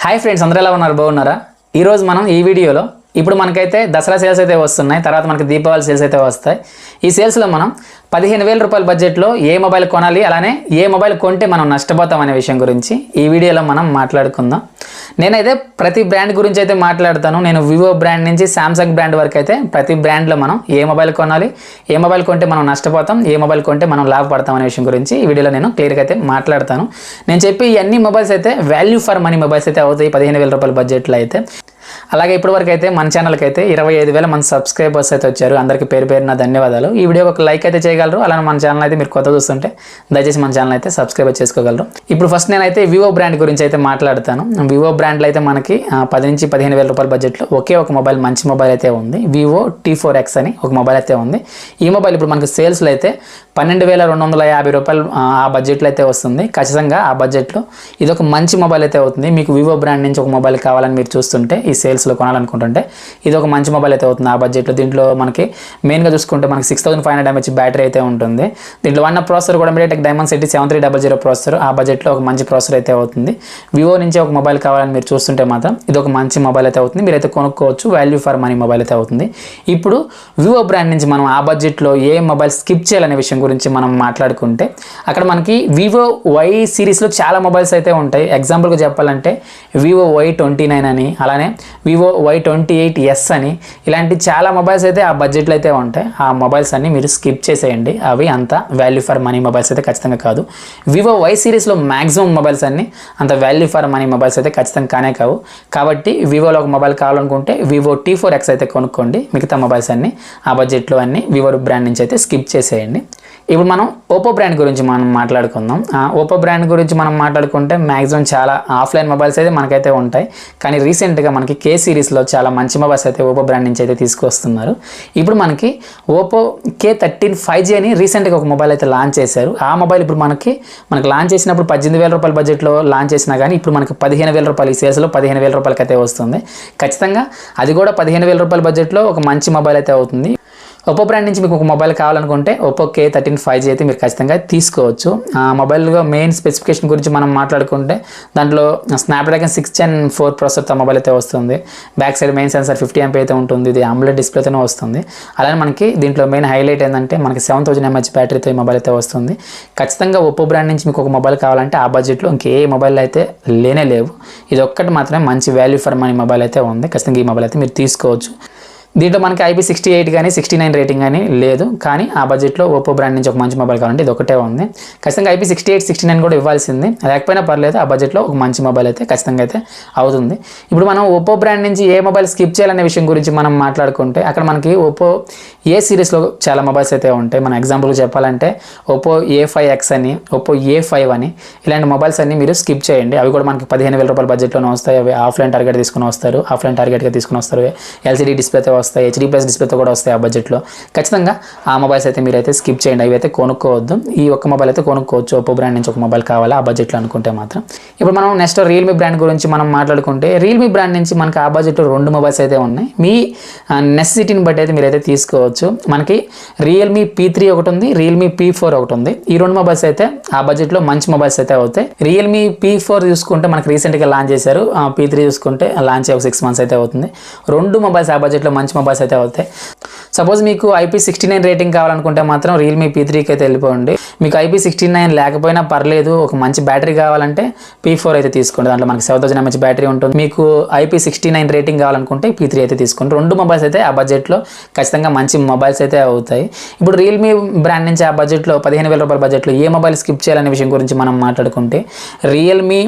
Hi friends, అందరూ ఎలా ఉన్నారు? బాగున్నారా? ఈరోజు మనం ఈ వీడియోలో ఇప్పుడు మనకైతే దసరా సేల్స్ అయితే వస్తున్నాయి, తర్వాత మనకి దీపావళి సేల్స్ అయితే వస్తాయి. ఈ సేల్స్లో మనం 15,000 రూపాయల బడ్జెట్లో ఏ మొబైల్ కొనాలి, అలానే ఏ మొబైల్ కొంటే మనం నష్టపోతాం అనే విషయం గురించి ఈ వీడియోలో మనం మాట్లాడుకుందాం. నేనైతే ప్రతి బ్రాండ్ గురించి అయితే మాట్లాడతాను. నేను వివో బ్రాండ్ నుంచి శాంసంగ్ బ్రాండ్ వరకు అయితే ప్రతి బ్రాండ్లో మనం ఏ మొబైల్ కొనాలి, ఏ మొబైల్ కొంటే మనం నష్టపోతాం, ఏ మొబైల్ కొంటే మనం లాభపడతాం అనే విషయం గురించి ఈ వీడియోలో నేను క్లియర్గా అయితే మాట్లాడతాను. నేను చెప్పి ఈ అన్ని మొబైల్స్ అయితే వాల్యూ ఫర్ మనీ మొబైల్స్ అయితే అవుతాయి 15,000 రూపాయల బడ్జెట్లో అయితే. అలాగే ఇప్పటివరకు అయితే మన ఛానల్కి అయితే 25,000 మంది సబ్స్క్రైబర్స్ అయితే వచ్చారు. అందరికీ పేరు పేరున ధన్యవాదాలు. ఈ వీడియోకి ఒక లైక్ అయితే చేయగలరు. అలానే మన ఛానల్ అయితే మీరు కొత్త చూస్తుంటే దయచేసి మన ఛానల్ అయితే సబ్స్క్రైబ్ చేసుకోగలరు. ఇప్పుడు ఫస్ట్ నేనైతే వివో బ్రాండ్ గురించి అయితే మాట్లాడతాను. వివో బ్రాండ్లో అయితే మనకి 10 నుంచి 15,000 రూపాయల బడ్జెట్లో ఒకే ఒక మొబైల్, మంచి మొబైల్ అయితే ఉంది. వివో T4X అని ఒక మొబైల్ అయితే ఉంది. ఈ మొబైల్ ఇప్పుడు మనకి సేల్స్లో అయితే 12,250 రూపాయలు ఆ బడ్జెట్లో అయితే వస్తుంది. ఖచ్చితంగా ఆ బడ్జెట్లో ఇది ఒక మంచి మొబైల్ అయితే అవుతుంది. మీకు వివో బ్రాండ్ నుంచి ఒక మొబైల్ కావాలని మీరు చూస్తుంటే, ఈ సేల్స్లో కొనాలనుకుంటుంటే ఇది ఒక మంచి మొబైల్ అయితే అవుతుంది ఆ బడ్జెట్లో. దీంట్లో మనకి మెయిన్గా చూసుకుంటే మనకి 6500 mAh బ్యాటరీ అయితే ఉంటుంది. దీంట్లో వాడిన ప్రాసెసర్ కూడా MediaTek Dimensity 7300 ప్రాసెసర్. ఆ బడ్జెట్లో ఒక మంచి ప్రాసెసర్ అయితే అవుతుంది. వివో నుంచి ఒక మొబైల్ కావాలని మీరు చూస్తుంటే మాత్రం ఇది ఒక మంచి మొబైల్ అయితే అవుతుంది. మీరైతే కొనుక్కోవచ్చు. వాల్యూ ఫర్ మనీ మొబైల్ అయితే అవుతుంది. ఇప్పుడు వివో బ్రాండ్ నుంచి మనం ఆ బడ్జెట్లో ఏ మొబైల్ స్కిప్ చేయాలనే విషయం గురించి మనం మాట్లాడుకుంటే, అక్కడ మనకి వివో వై సిరీస్లో చాలా మొబైల్స్ అయితే ఉంటాయి. ఎగ్జాంపుల్గా చెప్పాలంటే వివో Y29 అని, అలానే వివో Y28S అని, ఇలాంటి చాలా మొబైల్స్ అయితే ఆ బడ్జెట్లో అయితే ఉంటాయి. ఆ మొబైల్స్ అన్ని మీరు స్కిప్ చేసేయండి. అవి అంత వాల్యూ ఫర్ మనీ మొబైల్స్ అయితే ఖచ్చితంగా కాదు. వివో వై సిరీస్లో మ్యాక్సిమం మొబైల్స్ అన్ని అంత వాల్యూ ఫర్ మనీ మొబైల్స్ అయితే ఖచ్చితంగా కానే కావు. కాబట్టి వివోలో ఒక మొబైల్ కావాలనుకుంటే వివో T4X అయితే కొనుక్కోండి. మిగతా మొబైల్స్ అన్ని ఆ బడ్జెట్లో అన్ని వివో బ్రాండ్ నుంచి అయితే స్కిప్ చేసేయండి. ఇప్పుడు మనం ఓప్పో బ్రాండ్ గురించి మనం మాట్లాడుకుందాం. ఓప్పో బ్రాండ్ గురించి మనం మాట్లాడుకుంటే మ్యాక్సిమం చాలా ఆఫ్లైన్ మొబైల్స్ అయితే మనకైతే ఉంటాయి. కానీ రీసెంట్గా మనకి K సిరీస్లో చాలా మంచి మొబైల్స్ అయితే ఓప్పో బ్రాండ్ నుంచి అయితే తీసుకొస్తున్నారు. ఇప్పుడు మనకి ఓప్పో K13 5G అని రీసెంట్గా ఒక మొబైల్ అయితే లాంచ్ చేశారు. ఆ మొబైల్ ఇప్పుడు మనకి లాంచ్ చేసినప్పుడు 18,000 రూపాయల బడ్జెట్లో లాంచ్ చేసినా కానీ ఇప్పుడు మనకి 15,000 రూపాయలు, ఈ సేల్స్లో 15,000 రూపాయలకి అయితే వస్తుంది. ఖచ్చితంగా అది కూడా 15,000 రూపాయల బడ్జెట్లో ఒక మంచి మొబైల్ అయితే అవుతుంది. ఓప్పో బ్రాండ్ నుంచి మీకు ఒక మొబైల్ కావాలనుకుంటే ఓప్పో K13 5G అయితే మీరు ఖచ్చితంగా తీసుకోవచ్చు. ఆ మొబైల్గా మెయిన్ స్పెసిఫికేషన్ గురించి మనం మాట్లాడుకుంటే దాంట్లో స్నాప్డ్రాగన్ 6 Gen 4 ప్రాసెసర్తో మొబైల్ అయితే వస్తుంది. Back side main censor 50 MP అయితే ఉంటుంది. ఇది AMOLED డిస్ప్లేతోనే వస్తుంది. అలానే మనకి దీంట్లో మెయిన్ హైలైట్ ఏంటంటే మనకి 7000 mAh బ్యాటరీతో ఈ మొబైల్ అయితే వస్తుంది. ఖచ్చితంగా ఓప్పో బ్రాండ్ నుంచి మీకు ఒక మొబైల్ కావాలంటే ఆ బడ్జెట్లో ఇంకే మొబైల్ అయితే లేనే లేవు. ఇది ఒక్కటి మాత్రమే మంచి వాల్యూ ఫర్ మనీ మొబైల్ అయితే ఉంది. ఖచ్చితంగా ఈ మొబైల్ అయితే మీరు తీసుకోవచ్చు. దీంట్లో మనకి IP68 కానీ 69 రేటింగ్ కానీ లేదు. కానీ ఆ బడ్జెట్లో ఓప్పో బ్రాండ్ నుంచి ఒక మంచి మొబైల్ కావాలంటే ఇది ఒకటే ఉంది. ఖచ్చితంగా IP68, 69 కూడా ఇవ్వాల్సింది. లేకపోయినా పర్లేదు, ఆ బడ్జెట్లో ఒక మంచి మొబైల్ అయితే ఖచ్చితంగా అయితే అవుతుంది. ఇప్పుడు మనం ఓప్పో బ్రాండ్ నుంచి ఏ మొబైల్ స్కిప్ చేయాలనే విషయం గురించి మనం మాట్లాడుకుంటే, అక్కడ మనకి ఓప్పో ఏ సిరీస్లో చాలా మొబైల్స్ అయితే ఉంటాయి. మన ఎగ్జాంపుల్గా చెప్పాలంటే ఓప్పో A5X అని, ఓప్పో A5 అని, ఇలాంటి మొబైల్స్ అన్ని మీరు స్కిప్ చేయండి. అవి కూడా మనకి 15,000 రూపాయల బడ్జెట్లోనే వస్తాయి. అవి ఆఫ్లైన్ టార్గెట్ తీసుకుని వస్తారు, ఆఫ్లైన్ టార్గెట్గా తీసుకుని వస్తారు. LCD డిస్ప్లేతో వస్తాయి, HD+ డిస్ప్లేతో కూడా వస్తాయి ఆ బడ్జెట్లో. ఖచ్చితంగా ఆ మొబైల్స్ అయితే మీరైతే స్కిప్ చేయండి. అవి అయితే కొనుక్కోవద్దు. ఈ ఒక్క మొబైల్ అయితే కొనుక్కోవచ్చు. ఓప్పో బ్రాండ్ నుంచి ఒక మొబైల్ కావాలా ఆ బడ్జెట్లో అనుకుంటే మాత్రం. ఇప్పుడు మనం నెక్స్ట్ రియల్మీ బ్రాండ్ గురించి మనం మాట్లాడుకుంటే, రియల్మీ బ్రాండ్ నుంచి మనకి ఆ బడ్జెట్లో 2 మొబైల్స్ అయితే ఉన్నాయి. మీ నెసెసిటీని బట్టి అయితే మీరైతే తీసుకోవచ్చు. మనకి రియల్మీ P3 ఒకటి ఉంది, రియల్మీ P4 ఒకటి ఉంది. ఈ 2 మొబైల్స్ అయితే ఆ బడ్జెట్లో మంచి మొబైల్స్ అయితే అవుతాయి. రియల్మీ P4 చూసుకుంటే మనకి రీసెంట్గా లాంచ్ చేశారు. P3 చూసుకుంటే లాంచ్ ఒక 6 months అయితే అవుతుంది. 2 మొబైల్స్ ఆ బడ్జెట్లో మంచి మొబైల్స్ అయితే అవుతాయి. సపోజ్ మీకు IP69 రేటింగ్ కావాలనుకుంటే మాత్రం రియల్మీ P3కి అయితే వెళ్ళిపోండి. మీకు IP69 లేకపోయినా పర్లేదు, ఒక మంచి బ్యాటరీ కావాలంటే P4 అయితే తీసుకోండి. దాంట్లో మనకి 7000 mAh బ్యాటరీ ఉంటుంది. మీకు IP69 రేటింగ్ కావాలనుకుంటే P3 అయితే తీసుకోండి. 2 మొబైల్స్ అయితే ఆ బడ్జెట్లో ఖచ్చితంగా మంచి మొబైల్స్ అయితే అవుతాయి. ఇప్పుడు రియల్మీ బ్రాండ్ నుంచి ఆ బడ్జెట్లో 15,000 రూపాయల బడ్జెట్లో ఏ మొబైల్ స్కిప్ చేయాలనే విషయం గురించి మనం మాట్లాడుకుంటే, రియల్మీ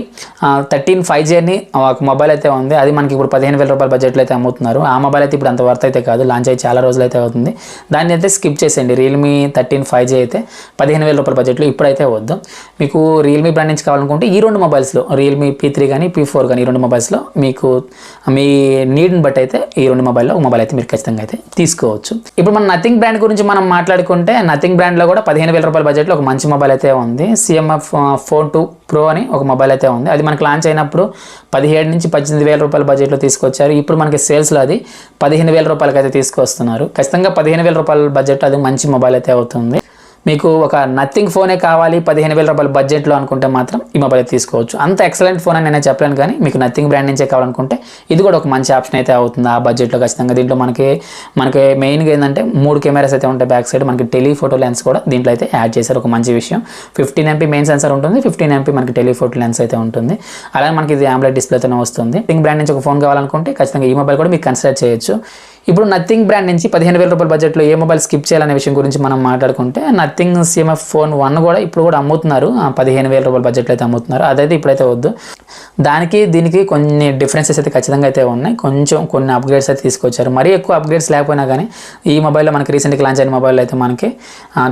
13 5G అని ఒక మొబైల్ అయితే ఉంది. అది మనకి ఇప్పుడు 15,000 రూపాయల బడ్జెట్లో అయితే అమ్ముతున్నారు. ఆ మొబైల్ అయితే ఇప్పుడు అంత వర్త్ అయితే కాదు. లాంచ్ అయ్యి చాలా రోజులు అయితే అవుతుంది. దాన్ని అయితే స్కిప్ చేసేయండి. రియల్మీ 13 5G అయితే 15,000 రూపాయల బడ్జెట్లో ఇప్పుడైతే వద్దు. మీకు రియల్మీ బ్రాండ్ నుంచి కావాలనుకుంటే ఈ 2 మొబైల్స్లో రియల్మీ P3 కానీ P4 కానీ ఈ 2 మొబైల్స్లో మీకు మీ నీడ్ని బట్టి అయితే ఈ 2 మొబైల్లో ఒక మొబైల్ అయితే మీరు ఖచ్చితంగా అయితే తీసుకోవచ్చు. ఇప్పుడు మన నథింగ్ బ్రాండ్ గురించి మనం మాట్లాడుకుంటే, నథింగ్ బ్రాండ్లో కూడా 15,000 రూపాయల బడ్జెట్లో ఒక మంచి మొబైల్ అయితే ఉంది. CMF Phone 2 Pro అని ఒక మొబైల్ అయితే ఉంది. అది మనకి లాంచ్ అయినప్పుడు 17 నుంచి 18,000 రూపాయల బడ్జెట్లో తీసుకొచ్చారు. ఇప్పుడు మనకి సేల్స్లో అది 15,000 రూపాయలకి అయితే తీసుకొస్తున్నారు. ఖచ్చితంగా 15,000 రూపాయల బడ్జెట్ అది మంచి మొబైల్ అయితే అవుతుంది. మీకు ఒక నథింగ్ ఫోనే కావాలి 15,000 రూపాయల బడ్జెట్లో అనుకుంటే మాత్రం ఈ మొబైల్ తీసుకోవచ్చు. అంత ఎక్సలెంట్ ఫోన్ అని నేను చెప్పలేను, కానీ మీకు నథింగ్ బ్రాండ్ నుంచే కావాలనుకుంటే ఇది కూడా ఒక మంచి ఆప్షన్ అయితే అవుతుంది ఆ బడ్జెట్లో ఖచ్చితంగా. దీంట్లో మనకి మెయిన్గా ఏంటంటే 3 కెమెరాస్ అయితే ఉంటాయి బ్యాక్ సైడ్. మనకి టెలిఫోటో లెన్స్ కూడా దీంట్లో అయితే యాడ్ చేశారు, ఒక మంచి విషయం. 15 MP మెయిన్ సెన్సర్ ఉంటుంది, 15 MP మనకి టెలిఫోటో లెన్స్ అయితే ఉంటుంది. అలాగే మనకి ఇది AMOLED డిస్ప్లేతోనే వస్తుంది. నథింగ్ బ్రాండ్ నుంచి ఒక ఫోన్ కావాలనుకుంటే ఖచ్చితంగా ఈ మొబైల్ కూడా మీకు కన్సిడర్ చేయొచ్చు. ఇప్పుడు నథింగ్ బ్రాండ్ నుంచి 15,000 రూపాయల బడ్జెట్లో ఏ మొబైల్ స్కిప్ చేయాలనే విషయం గురించి మనం మాట్లాడుకుంటే నథింగ్ CMF ఫోన్ 1 కూడా ఇప్పుడు కూడా అమ్ముతున్నారు, 15,000 రూపాయల బడ్జెట్లో అయితే అమ్ముతున్నారు. అదైతే ఇప్పుడైతే వద్దు. దానికి దీనికి కొన్ని డిఫరెన్సెస్ అయితే ఖచ్చితంగా అయితే ఉన్నాయి. కొన్ని అప్గ్రేడ్స్ అయితే తీసుకొచ్చారు. మరీ ఎక్కువ అప్గ్రేడ్స్ లేకపోయినా కానీ ఈ మొబైల్లో మనకి రీసెంట్గా లాంచ్ అయిన మొబైల్ అయితే మనకి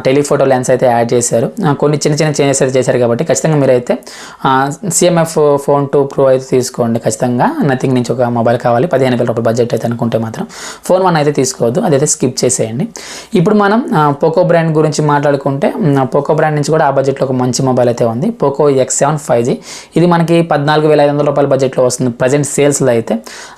టెలిఫోటో లెన్స్ అయితే యాడ్ చేశారు. కొన్ని చిన్న చేంజెస్ అయితే చేశారు కాబట్టి ఖచ్చితంగా మీరైతే CMF ఫోన్ 2 Pro అయితే తీసుకోండి. ఖచ్చితంగా నథింగ్ నుంచి ఒక మొబైల్ కావాలి 15,000 రూపాయల బడ్జెట్ అయితే అనుకుంటే మాత్రం ఫోన్ 1 అయితే తీసుకోవద్దు, అదైతే స్కిప్ చేసేయండి. ఇప్పుడు మనం పోకో బ్రాండ్ గురించి మాట్లాడుకుంటే పోకో బ్రాండ్ నుంచి కూడా ఆ బడ్జెట్లో ఒక మంచి మొబైల్ అయితే ఉంది, పోకో X7 5G. ఇది మనకి 14,500 రూపాయల బడ్జెట్లో వస్తుంది ప్రజెంట్ సేల్స్లో అయితే.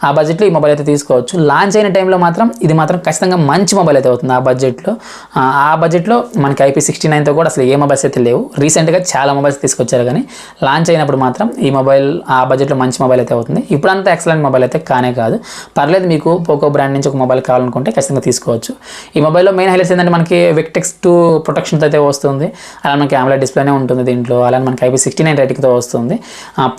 ఆ బడ్జెట్లో ఈ మొబైల్ అయితే తీసుకోవచ్చు. లాంచ్ అయిన టైంలో మాత్రం ఇది మాత్రం ఖచ్చితంగా మంచి మొబైల్ అయితే అవుతుంది ఆ బడ్జెట్లో మనకి IP69తో కూడా అసలు ఏ మొబైల్స్ అయితే లేవు. రీసెంట్గా చాలా మొబైల్స్ తీసుకొచ్చారు, కానీ లాంచ్ అయినప్పుడు మాత్రం ఈ మొబైల్ ఆ బడ్జెట్లో మంచి మొబైల్ అయితే అవుతుంది. ఇప్పుడంతా ఎక్సలెంట్ మొబైల్ అయితే కానే కాదు, పర్లేదు. మీకు పోకో బ్రాండ్ నుంచి ఒక మొబైల్ కావాలనుకుంటే ఖచ్చితంగా తీసుకోవచ్చు. ఈ మొబైల్లో మెయిన్ హైలైట్స్ ఏంటంటే మనకి Victex 2 ప్రొటెక్షన్తో అయితే వస్తుంది. అలా మనకి AMOLED డిస్ప్లేనే ఉంటుంది దీంట్లో. అలానే మనకి IP69 రేటింగ్తో వస్తుంది.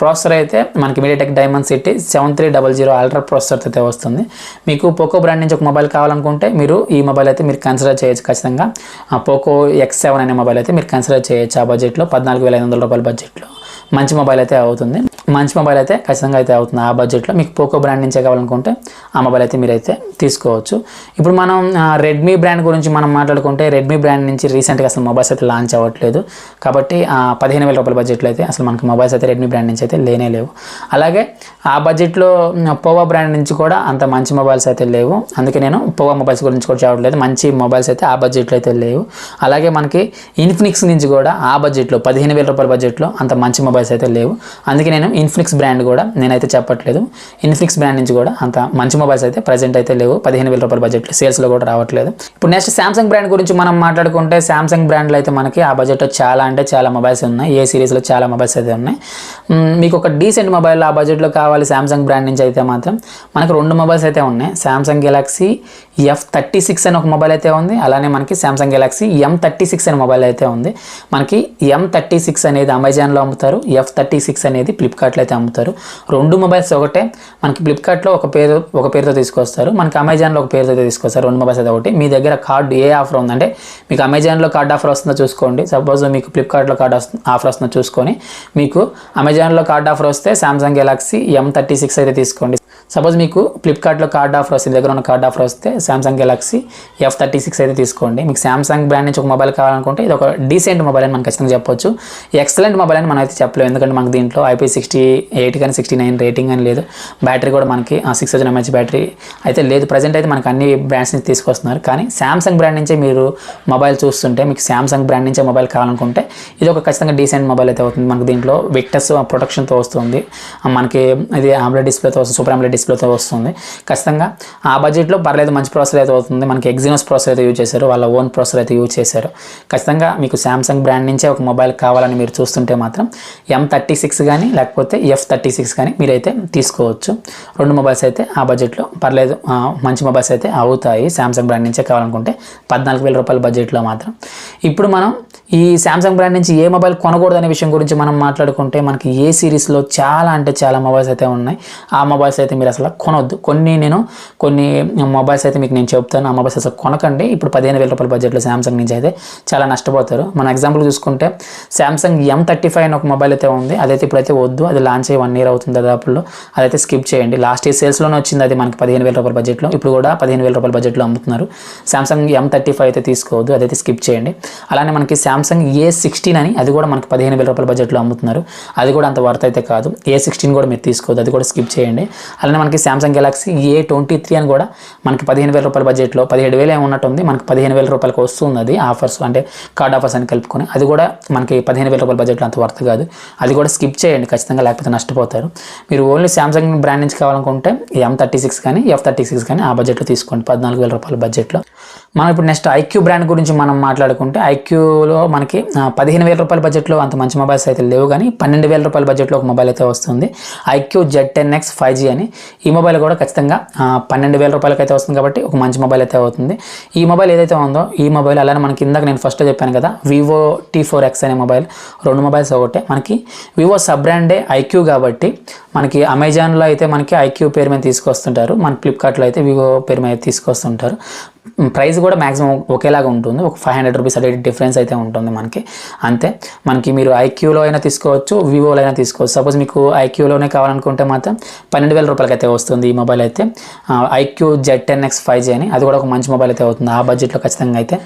ప్రాసెసర్ అయితే మనకి MediaTek Dimensity 7300 అల్ట్రా ప్రాసెసర్ అయితే వస్తుంది. మీకు పోకో బ్రాండ్ నుంచి ఒక మొబైల్ కావాలనుకుంటే మీరు ఈ మొబైల్ అయితే మీరు కన్సిడర్ చేయొచ్చు ఖచ్చితంగా. పోకో X7 అనే మొబైల్ అయితే మీరు కన్సిడర్ చేయొచ్చు ఆ బడ్జెట్లో. 14,500 రూపాయల బడ్జెట్లో మంచి మొబైల్ అయితే అవుతుంది. మంచి మొబైల్ అయితే ఖచ్చితంగా అయితే అవుతుంది ఆ బడ్జెట్లో. మీకు పోకో బ్రాండ్ నుంచే కావాలనుకుంటే ఆ మొబైల్ అయితే మీరైతే తీసుకోవచ్చు. ఇప్పుడు మనం రెడ్మీ బ్రాండ్ గురించి మనం మాట్లాడుకుంటే రెడ్మీ బ్రాండ్ నుంచి రీసెంట్గా అసలు మొబైల్స్ అయితే లాంచ్ అవ్వట్లేదు. కాబట్టి 15,000 రూపాయల బడ్జెట్లో అయితే అసలు మనకి మొబైల్స్ అయితే రెడ్మీ బ్రాండ్ నుంచి అయితే లేనే లేవు. అలాగే ఆ బడ్జెట్లో పోవో బ్రాండ్ నుంచి కూడా అంత మంచి మొబైల్స్ అయితే లేవు. అందుకే నేను పోవో మొబైల్స్ గురించి కూడా చెప్పట్లేదు. మంచి మొబైల్స్ అయితే ఆ బడ్జెట్లో అయితే లేవు. అలాగే మనకి ఇన్ఫినిక్స్ నుంచి కూడా ఆ బడ్జెట్లో 15,000 రూపాయల బడ్జెట్లో అంత మంచి మొబైల్స్ అయితే లేవు. అందుకే నేను ఇన్ఫినిక్స్ బ్రాండ్ కూడా నేనైతే చెప్పట్లేదు. ఇన్ఫినిక్స్ బ్రాండ్ నుంచి కూడా అంత మంచి మొబైల్స్ అయితే ప్రజెంట్ అయితే లేవు. 15,000 రూపాయల బడ్జెట్లో సేల్స్లో కూడా రావట్లేదు. ఇప్పుడు నెక్స్ట్ సామ్సంగ్ బ్రాండ్ గురించి మనం మాట్లాడుకుంటే సామ్సంగ్ బ్రాండ్లో అయితే మనకి ఆ బడ్జెట్లో చాలా అంటే చాలా మొబైల్స్ ఉన్నాయి. ఏ సిరీస్లో చాలా మొబైల్స్ అయితే ఉన్నాయి. మీకు ఒక డీసెంట్ మొబైల్ ఆ బడ్జెట్లో కావాలి సామ్సంగ్ బ్రాండ్ నుంచి అయితే మాత్రం మనకి 2 మొబైల్స్ అయితే ఉన్నాయి. సామ్సంగ్ గెలాక్సీ F36 అని ఒక మొబైల్ అయితే ఉంది. అలానే మనకి సామ్సంగ్ గెలాక్సీ M36 అనే మొబైల్ అయితే ఉంది. మనకి M36 అనేది అమెజాన్లో అమ్ముతారు, F36 అనేది ఫ్లిప్కార్ట్లో అయితే అమ్ముతారు. 2 మొబైల్స్ ఒకటే. మనకి ఫ్లిప్కార్ట్లో ఒక పేరుతో తీసుకొస్తారు, మనకి అమెజాన్లో ఒక పేరుతో తీసుకొస్తారు. 2 మొబైల్స్ అయితే ఒకటి. మీ దగ్గర కార్డు ఏ ఆఫర్ ఉందంటే మీకు అమెజాన్లో కార్డ్ ఆఫర్ వస్తుందో చూసుకోండి. సపోజ్ మీకు ఫ్లిప్కార్ట్లో కార్డ్ ఆఫర్ వస్తుందో చూసుకొని మీకు అమెజాన్లో కార్డ్ ఆఫర్ వస్తే సామ్సంగ్ గెలాక్సీ M36 అయితే తీసుకోండి. సపోజ్ మీకు ఫ్లిప్కార్ట్లో కార్డ్ ఆఫర్ వస్తే దగ్గర ఉన్న కార్డ్ ఆఫర్ వస్తే సామ్సంగ్ గెలాక్సీ F36 అయితే తీసుకోండి. మీకు సామ్సంగ్ బ్రాండ్ నుంచి ఒక మొబైల్ కావాలనుకుంటే ఇది ఒక డీసెంట్ మొబైల్ అని మనం ఖచ్చితంగా చెప్పొచ్చు. ఎక్సలెంట్ మొబైల్ అని మనం అయితే చెప్పలేము, ఎందుకంటే మనకి దీంట్లో IP68 కానీ 69 రేటింగ్ అని లేదు. బ్యాటరీ కూడా మనకి 6000 mAh బ్యాటరీ అయితే లేదు. ప్రజెంట్ అయితే మనకి అన్ని బ్రాండ్స్ నుంచి తీసుకొస్తున్నారు, కానీ సామ్సంగ్ బ్రాండ్ నుంచే మీరు మొబైల్ చూస్తుంటే మీకు సామ్సంగ్ బ్రాండ్ నుంచే మొబైల్ కావాలనుకుంటే ఇది ఒక ఖచ్చితంగా డీసెంట్ మొబైల్ అయితే అవుతుంది. మనకి దీంట్లో Victex ప్రొటెక్షన్తో వస్తుంది. మనకి ఇది AMOLED డిస్ప్లేతో వస్తుంది, సూపర్ AMOLED డిస్ప్లేతో వస్తుంది. ఖచ్చితంగా ఆ బడ్జెట్లో పర్లేదు, మంచి ప్రాసెసర్ అయితే అవుతుంది. మనకి Exynos ప్రాసెసర్ అయితే యూజ్ చేశారు, వాళ్ళ ఓన్ ప్రాసెసర్ అయితే యూజ్ చేశారు. ఖచ్చితంగా మీకు సామ్సంగ్ బ్రాండ్ నుంచే ఒక మొబైల్ కావాలని మీరు చూస్తుంటే మాత్రం M36 కానీ లేకపోతే F36 కానీ మీరైతే తీసుకోవచ్చు. 2 మొబైల్స్ అయితే ఆ బడ్జెట్లో పర్లేదు, మంచి మొబైల్స్ అయితే అవుతాయి సామ్సంగ్ బ్రాండ్ నుంచే కావాలనుకుంటే 14,000 రూపాయల బడ్జెట్లో మాత్రం. ఇప్పుడు మనం ఈ సామ్సంగ్ బ్రాండ్ నుంచి ఏ మొబైల్ కొనకూడదు అనే విషయం గురించి మనం మాట్లాడుకుంటే మనకి ఏ సిరీస్లో చాలా అంటే చాలా మొబైల్స్ అయితే ఉన్నాయి. ఆ మొబైల్స్ అయితే మీరు అసలు కొనొద్దు. కొన్ని మొబైల్స్ అయితే మీకు నేను చెప్తాను, ఆ మొబైల్స్ అసలు కొనకండి. ఇప్పుడు 15,000 రూపాయల బడ్జెట్లో సామ్సంగ్ నుంచి అయితే చాలా నష్టపోతారు. మన ఎగ్జాంపుల్ చూసుకుంటే సామ్సంగ్ M35 అని ఒక మొబైల్ అయితే ఉంది. అదైతే ఇప్పుడైతే వద్దు, అది లాంచ్ అయ్యి 1 year అవుతుంది దాదాపులో. అదైతే స్కిప్ చేయండి. లాస్ట్ ఇయర్ సేల్స్లోనే వచ్చింది, అది మనకి 15,000 రూపాయల బడ్జెట్లో. ఇప్పుడు కూడా 15,000 రూపాయల బడ్జెట్లో అమ్ముతున్నారు. సామ్సంగ్ M35 అయితే తీసుకోవద్దు, అదైతే స్కిప్ చేయండి. అలానే మనకి సామ్సంగ్ A16 అని అది కూడా మనకి 15,000 రూపాయల బడ్జెట్లో అమ్ముతున్నారు. అది కూడా అంత వర్త్ అయితే కాదు. A16 కూడా మీరు తీసుకోవద్దు, అది కూడా స్కిప్ చేయండి. అలానే మనకి సామ్సంగ్ గెలాక్సీ A23 అని కూడా మనకి 15,000 రూపాయల బడ్జెట్లో 17,000 ఏమి ఉన్నట్టుంది, మనకి 15,000 రూపాయలకు వస్తుంది. అది ఆఫర్స్ అంటే కార్డ్ ఆఫర్స్ అని కలుపుకొని అది కూడా మనకి 15,000 రూపాయల బడ్జెట్లో అంత వర్త్ కాదు. అది కూడా స్కిప్ చేయండి ఖచ్చితంగా, లేకపోతే నష్టపోతారు. మీరు ఓన్లీ సామ్సంగ్ బ్రాండ్ నుంచి కావాలనుకుంటే M36 కానీ F36 కానీ ఆ బడ్జెట్లో తీసుకోండి 14,000 రూపాయల బడ్జెట్లో. మనం ఇప్పుడు నెక్స్ట్ ఐక్యూ బ్రాండ్ గురించి మనం మాట్లాడుకుంటే ఐక్యూలో మనకి 15,000 రూపాయల బడ్జెట్లో అంత మంచి మొబైల్స్ అయితే లేవు, కానీ 12,000 రూపాయల బడ్జెట్లో ఒక మొబైల్ అయితే వస్తుంది, ఐక్యూ Z10X 5G అని. ఈ మొబైల్ కూడా ఖచ్చితంగా 12,000 రూపాయలకి అయితే వస్తుంది కాబట్టి ఒక మంచి మొబైల్ అయితే అవుతుంది. ఈ మొబైల్ ఏదైతే ఉందో ఈ మొబైల్ అలానే మనకి ఇందాక నేను ఫస్ట్ చెప్పాను కదా వివో T4X అనే మొబైల్, 2 మొబైల్స్ ఒకటే. మనకి వివో సబ్ బ్రాండే ఐక్యూ కాబట్టి మనకి అమెజాన్లో అయితే మనకి ఐక్యూ పేరు మీద తీసుకొస్తుంటారు, మన ఫ్లిప్కార్ట్లో అయితే వివో పేరు మీద తీసుకొస్తుంటారు. ప్రైస్ కూడా మ్యాక్సిమం ఒకేలాగా ఉంటుంది, ఒక 500 రూపీస్ అదే డిఫరెన్స్ అయితే ఉంటుంది మనకి అంతే. మనకి మీరు ఐక్యూలో అయినా తీసుకోవచ్చు, వివోలో అయినా తీసుకోవచ్చు. సపోజ్ మీకు ఐక్యూలోనే కావాలనుకుంటే మాత్రం 12,000 రూపాయలకి అయితే వస్తుంది ఈ మొబైల్ అయితే, ఐక్యూ Z10X 5G అని. అది కూడా ఒక మంచి మొబైల్ అయితే అవుతుంది ఆ బడ్జెట్లో ఖచ్చితంగా అయితే.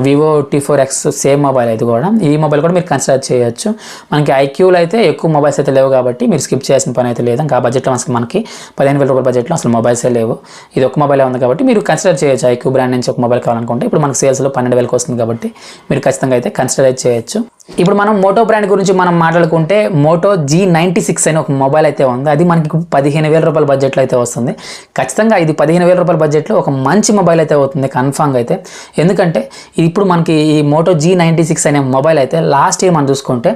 వివో T4X సేమ్ మొబైల్ అయితే కూడా, ఈ మొబైల్ కూడా మీరు కన్సిడర్ చేయొచ్చు. మనకి ఐక్యూలో అయితే ఎక్కువ మొబైల్స్ అయితే లేవు కాబట్టి మీరు స్కిప్ చేయాల్సిన పని అయితే లేదు. ఇంకా ఆ బడ్జెట్లో మనకి 15,000 రూపాయల బడ్జెట్లో అసలు మొబైల్సే లేవు, ఇది ఒక మొబైల్ ఉంది కాబట్టి మీరు కన్సిడర్ చేయొచ్చు. ఐక్యూ బ్రాండ్ నుంచి ఒక మొబైల్ కావాలనుకుంటే ఇప్పుడు మనకు సేల్స్లో 12,000కి వస్తుంది కాబట్టి మీరు ఖచ్చితంగా అయితే కన్సిడర్ చేయొచ్చు. ఇప్పుడు మనం మోటో బ్రాండ్ గురించి మనం మాట్లాడుకుంటే మోటో G96 అని ఒక మొబైల్ అయితే ఉంది, అది మనకి 15,000 రూపాయల బడ్జెట్లో అయితే వస్తుంది. ఖచ్చితంగా ఇది 15,000 రూపాయల బడ్జెట్లో ఒక మంచి మొబైల్ అయితే అవుతుంది కన్ఫామ్గా అయితే. ఎందుకంటే ఇప్పుడు మనకి ఈ మోటో G96 అనే మొబైల్ అయితే లాస్ట్ ఇయర్ మనం చూసుకుంటే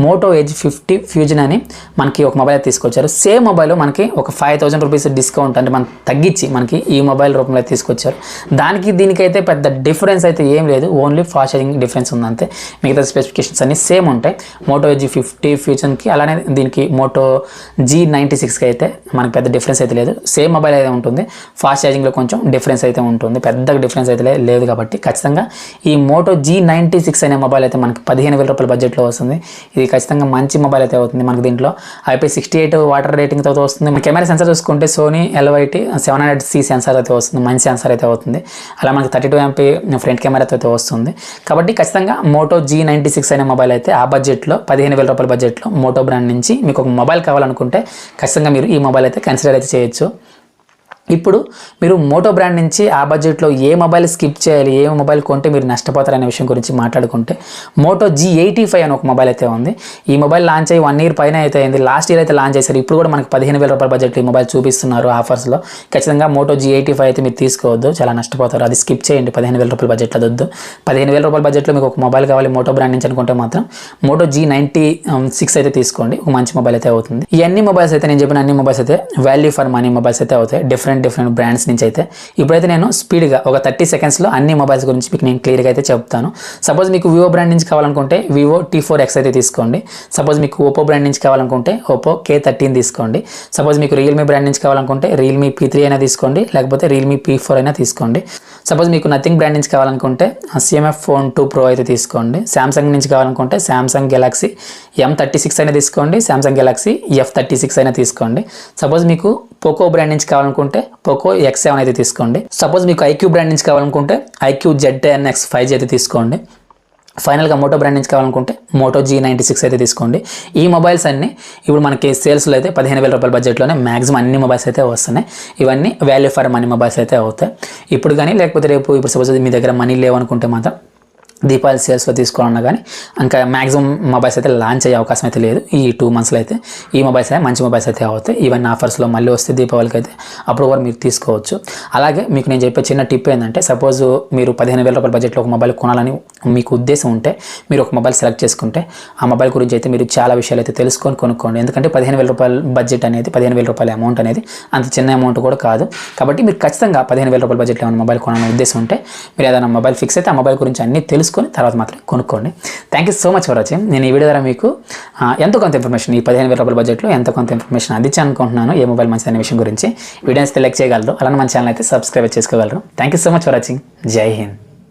మోటో Edge 50 ఫ్యూజన్ అని మనకి ఒక మొబైల్ అయితే తీసుకొచ్చారు. సేమ్ మొబైల్ మనకి ఒక 5,000 రూపీస్ డిస్కౌంట్ అంటే మనకి తగ్గించి మనకి ఈ మొబైల్ రూపంలో తీసుకొచ్చారు. దానికి దీనికైతే పెద్ద డిఫరెన్స్ అయితే ఏం లేదు, ఓన్లీ ఫాస్ట్ ఛార్జింగ్ డిఫరెన్స్ ఉంది అంతే. మిగతా స్పెసిఫికేషన్స్ అన్ని సేమ్ ఉంటాయి మోటో Edge 50 ఫ్యూజన్కి, అలానే దీనికి మోటో G96కి అయితే మనకి పెద్ద డిఫరెన్స్ అయితే లేదు. సేమ్ మొబైల్ అయితే ఉంటుంది, ఫాస్ట్ ఛార్జింగ్లో కొంచెం డిఫరెన్స్ అయితే ఉంటుంది, పెద్దగా డిఫరెన్స్ అయితే లేదు. కాబట్టి ఖచ్చితంగా ఈ మోటో G96 అనే మొబైల్ అయితే మనకి 15,000 రూపాయల బడ్జెట్లో వస్తుంది. ఇది ఖచ్చితంగా మంచి మొబైల్ అయితే అవుతుంది. మనకి దీంట్లో IP68 వాటర్ రేటింగ్తో వస్తుంది. మన కెమెరా సెన్సార్ చూసుకుంటే సోనీ LYT 700C సెన్సార్ అయితే వస్తుంది, మంచి సెన్సార్ అయితే అవుతుంది. అలా మనకి 32 MP ఫ్రంట్ కెమెరాతో అయితే వస్తుంది. కాబట్టి ఖచ్చితంగా మోటో G96 అనే మొబైల్ అయితే ఆ బడ్జెట్లో 15,000 రూపాయల బడ్జెట్లో మోటో బ్రాండ్ నుంచి మీకు ఒక మొబైల్ కావాలనుకుంటే ఖచ్చితంగా మీరు ఈ మొబైల్ అయితే కన్సిడర్ అయితే చేయొచ్చు. ఇప్పుడు మీరు మోటో బ్రాండ్ నుంచి ఆ బడ్జెట్లో ఏ మొబైల్ స్కిప్ చేయాలి, ఏ మొబైల్ కొంటే మీరు నష్టపోతారనే విషయం గురించి మాట్లాడుకుంటే మోటో G85 అని ఒక మొబైల్ అయితే ఉంది. ఈ మొబైల్ లాంచ్ అయ్యి 1 ఇయర్ పైన అయితే అయింది, లాస్ట్ ఇయర్ అయితే లాంచ్ చేశారు. ఇప్పుడు కూడా మనకి 15,000 రూపాయల బడ్జెట్లో ఈ మొబైల్ చూపిస్తున్నారు ఆఫర్స్లో. ఖచ్చితంగా మోటో G85 అయితే మీరు తీసుకోవద్దు, చాలా నష్టపోతారు, అది స్కిప్ చేయండి. 15,000 రూపాయల బడ్జెట్లో వద్దు. 15,000 రూపాయల బడ్జెట్లో మీకు ఒక మొబైల్ కావాలి మోటో బ్రాండ్ నుంచి అనుకుంటే మాత్రం మోటో G96 అయితే తీసుకోండి, ఒక మంచి మొబైల్ అయితే అవుతుంది. ఈ అన్ని మొబైల్స్ అయితే నేను చెప్పిన అన్ని మొబైల్స్ అయితే వాల్యూ ఫర్ మనీ మొబైల్స్ అయితే అవుతాయి, డిఫరెంట్ బ్రాండ్స్ నుంచి అయితే. ఇప్పుడైతే నేను స్పీడ్గా ఒక 30 సెకండ్స్లో అన్ని మొబైల్స్ గురించి మీకు నేను క్లియర్గా అయితే చెప్తాను. సపోజ్ మీకు వివో బ్రాండ్ నుంచి కావాలనుకుంటే వివో T4X అయితే తీసుకోండి. సపోజ్ మీకు ఓపో బ్రాండ్ నుంచి కావాలనుకుంటే ఓపో K13 తీసుకోండి. సపోజ్ మీకు రియల్మీ బ్రాండ్ నుంచి కావాలనుకుంటే రియల్మీ P3 అయినా తీసుకోండి, లేకపోతే రియల్మీ P4 అయినా తీసుకోండి. సపోజ్ మీకు నథింగ్ బ్రాండ్ నుంచి కావాలనుకుంటే CMF Phone 2 Pro అయితే తీసుకోండి. సామ్సంగ్ నుంచి కావాలనుకుంటే సామ్సంగ్ గెలాక్సీ M36 అయినా తీసుకోండి, సామ్సంగ్ గెలాక్సీ F36 అయినా తీసుకోండి. సపోజ్ మీకు పోకో బ్రాండ్ నుంచి కావాలనుకుంటే పోకో X7 అయితే తీసుకోండి. సపోజ్ మీకు ఐక్యూ బ్రాండ్ నుంచి కావాలనుకుంటే ఐక్యూ Z10X 5G అయితే తీసుకోండి. ఫైనల్గా మోటో బ్రాండ్ నుంచి కావాలనుకుంటే మోటో G96 అయితే తీసుకోండి. ఈ మొబైల్స్ అన్నీ ఇప్పుడు మనకి సేల్స్లో అయితే 15,000 రూపాయల బడ్జెట్లోనే మ్యాక్సిమం అన్ని మొబైల్స్ అయితే వస్తున్నాయి. ఇవన్నీ వాల్యూ ఫర్ మనీ మొబైల్స్ అయితే అవుతాయి ఇప్పుడు కానీ, లేకపోతే రేపు ఇప్పుడు సపోజ్ మీ దగ్గర మనీ లేవనుకుంటే మాత్రం దీపావళి సేల్స్లో తీసుకోవాలన్నా కానీ ఇంకా మ్యాక్సిమం మొబైల్స్ అయితే లాంచ్ అయ్యే అవకాశం అయితే లేదు. ఈ 2 మంత్స్లో అయితే ఈ మొబైల్స్ అయితే మంచి మొబైల్స్ అయితే అవుతాయి. ఇవన్నీ ఆఫర్స్లో మళ్ళీ వస్తే దీపావళికి అయితే అప్పుడు కూడా మీరు తీసుకోవచ్చు. అలాగే మీకు నేను చెప్పే చిన్న టిప్ ఏంటంటే, సపోజ్ మీరు 15,000 రూపాయల బడ్జెట్లో ఒక మొబైల్ కొనాలని మీకు ఉద్దేశం ఉంటే మీరు ఒక మొబైల్ సెలెక్ట్ చేసుకుంటే ఆ మొబైల్ గురించి అయితే మీరు చాలా విషయాలు అయితే తెలుసుకొని కొనుక్కోండి. ఎందుకంటే 15,000 రూపాయల బడ్జెట్ అనేది 15,000 రూపాయల అమౌంట్ అనేది అంత చిన్న అమౌంట్ కూడా కాదు. కాబట్టి మీరు ఖచ్చితంగా 15,000 రూపాయల బడ్జెట్లో ఏమైనా మొబైల్ కొనాలని ఉద్దేశం ఉంటే మీరు ఏదైనా మొబైల్ ఫిక్స్ అయితే ఆ మొబైల్ గురించి అన్నీ తెలుసుకొని తర్వాత మాత్రం కొనుక్కోండి. Thank you so much for watching. నేను ఈ వీడియో ద్వారా మీకు ఎంతో కొంత ఇన్ఫర్మేషన్, ఈ 15,000 రూపాయల బడ్జెట్లో ఎంతో కొంత ఇన్ఫర్మేషన్ అందించాను అనుకుంటున్నాను. ఏ మొబైల్ మంచిది అనే విషయం గురించి వీడియోని అయితే లైక్ చేయగలరు, అలానే మన ఛానల్ అయితే సబ్స్క్రైబ్ చేసుకోగలరు. Thank you so much for watching. జై హింద్.